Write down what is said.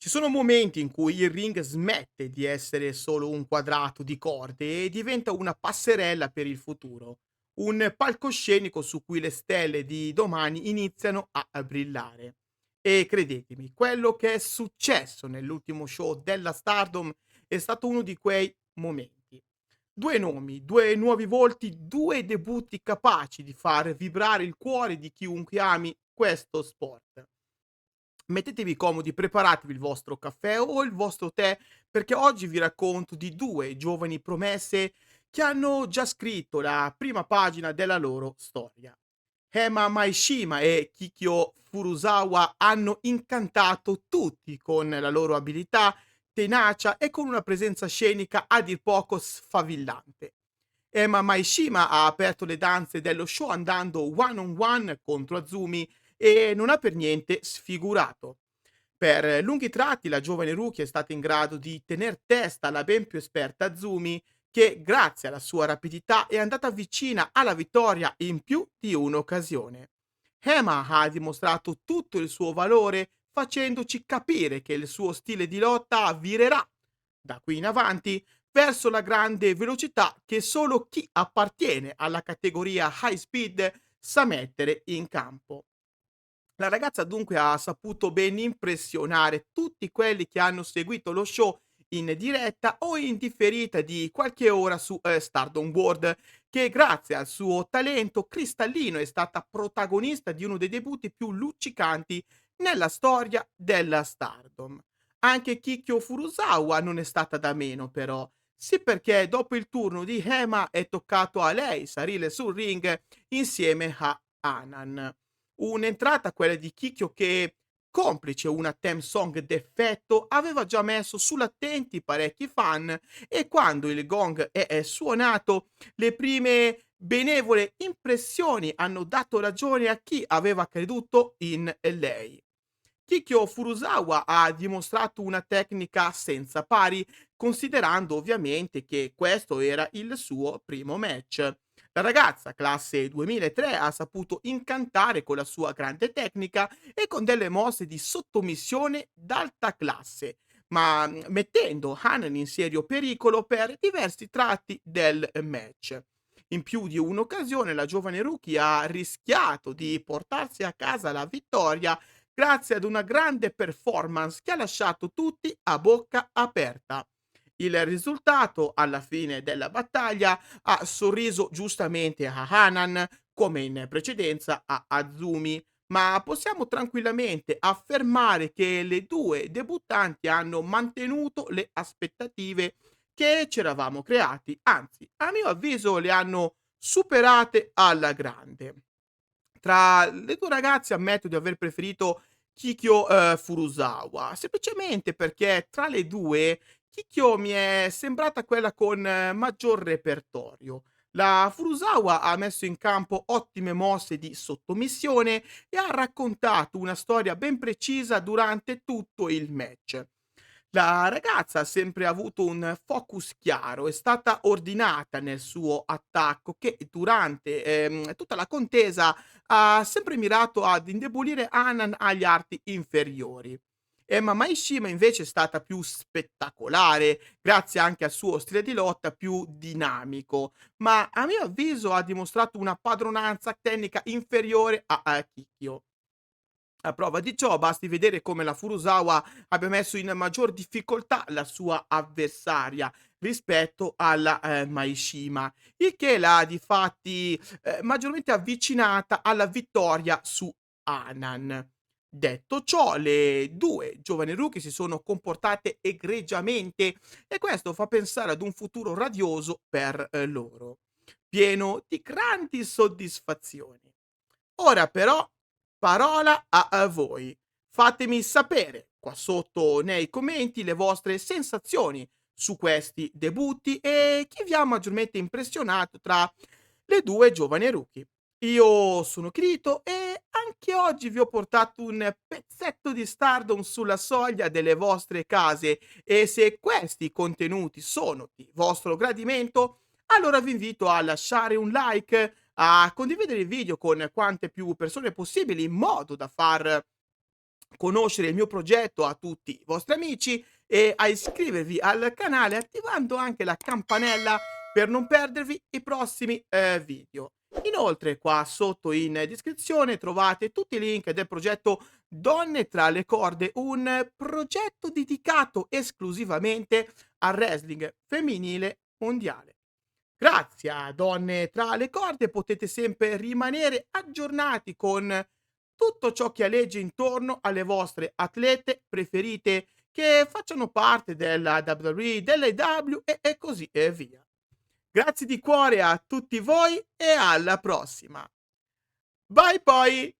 Ci sono momenti in cui il ring smette di essere solo un quadrato di corde e diventa una passerella per il futuro, un palcoscenico su cui le stelle di domani iniziano a brillare. E credetemi, quello che è successo nell'ultimo show della Stardom è stato uno di quei momenti. Due nomi, due nuovi volti, due debutti capaci di far vibrare il cuore di chiunque ami questo sport. Mettetevi comodi, preparatevi il vostro caffè o il vostro tè, perché oggi vi racconto di due giovani promesse che hanno già scritto la prima pagina della loro storia. Hema Maeshima e Kikyo Furusawa hanno incantato tutti con la loro abilità, tenacia e con una presenza scenica a dir poco sfavillante. Hema Maeshima ha aperto le danze dello show andando one on one contro Azumi e non ha per niente sfigurato. Per lunghi tratti la giovane rookie è stata in grado di tener testa alla ben più esperta Azumi, che grazie alla sua rapidità è andata vicina alla vittoria in più di un'occasione. Hema ha dimostrato tutto il suo valore facendoci capire che il suo stile di lotta virerà da qui in avanti verso la grande velocità che solo chi appartiene alla categoria high speed sa mettere in campo. La ragazza dunque ha saputo ben impressionare tutti quelli che hanno seguito lo show in diretta o in differita di qualche ora su Stardom World, che grazie al suo talento cristallino è stata protagonista di uno dei debutti più luccicanti nella storia della Stardom. Anche Kikyo Furusawa non è stata da meno però, sì perché dopo il turno di Hema è toccato a lei salire sul ring insieme a Anan. Un'entrata, quella di Chicchio, che, complice una theme song d'effetto, aveva già messo sull'attenti parecchi fan e quando il gong è suonato, le prime benevole impressioni hanno dato ragione a chi aveva creduto in lei. Kikyo Furusawa ha dimostrato una tecnica senza pari, considerando ovviamente che questo era il suo primo match. La ragazza, classe 2003, ha saputo incantare con la sua grande tecnica e con delle mosse di sottomissione d'alta classe, ma mettendo Hanan in serio pericolo per diversi tratti del match. In più di un'occasione la giovane rookie ha rischiato di portarsi a casa la vittoria grazie ad una grande performance che ha lasciato tutti a bocca aperta. Il risultato, alla fine della battaglia, ha sorriso giustamente a Hanan, come in precedenza a Azumi, ma possiamo tranquillamente affermare che le due debuttanti hanno mantenuto le aspettative che ci eravamo creati, anzi, a mio avviso le hanno superate alla grande. Tra le 2 ragazze ammetto di aver preferito Kikyo, Furusawa, semplicemente perché tra le 2 Kikyo mi è sembrata quella con maggior repertorio. La Furusawa ha messo in campo ottime mosse di sottomissione e ha raccontato una storia ben precisa durante tutto il match. La ragazza ha sempre avuto un focus chiaro, è stata ordinata nel suo attacco che durante, tutta la contesa ha sempre mirato ad indebolire Hanan agli arti inferiori. Emma Maishima invece è stata più spettacolare, grazie anche al suo stile di lotta più dinamico, ma a mio avviso ha dimostrato una padronanza tecnica inferiore a Kikyo. A prova di ciò basti vedere come la Furusawa abbia messo in maggior difficoltà la sua avversaria rispetto alla Maishima, il che l'ha difatti maggiormente avvicinata alla vittoria su Anan. Detto ciò, le due giovani rookie si sono comportate egregiamente e questo fa pensare ad un futuro radioso per loro, pieno di grandi soddisfazioni. Ora però parola a voi. Fatemi sapere qua sotto nei commenti le vostre sensazioni su questi debutti e chi vi ha maggiormente impressionato tra le 2 giovani rookie. Io sono Kirito e anche oggi vi ho portato un pezzetto di Stardom sulla soglia delle vostre case e se questi contenuti sono di vostro gradimento, allora vi invito a lasciare un like, a condividere il video con quante più persone possibili in modo da far conoscere il mio progetto a tutti i vostri amici e a iscrivervi al canale attivando anche la campanella per non perdervi i prossimi video. Inoltre qua sotto in descrizione trovate tutti i link del progetto Donne tra le corde, un progetto dedicato esclusivamente al wrestling femminile mondiale. Grazie a Donne tra le corde potete sempre rimanere aggiornati con tutto ciò che aleggia intorno alle vostre atlete preferite che facciano parte della WWE, dell'AEW e così e via. Grazie di cuore a tutti voi e alla prossima. Bye poi!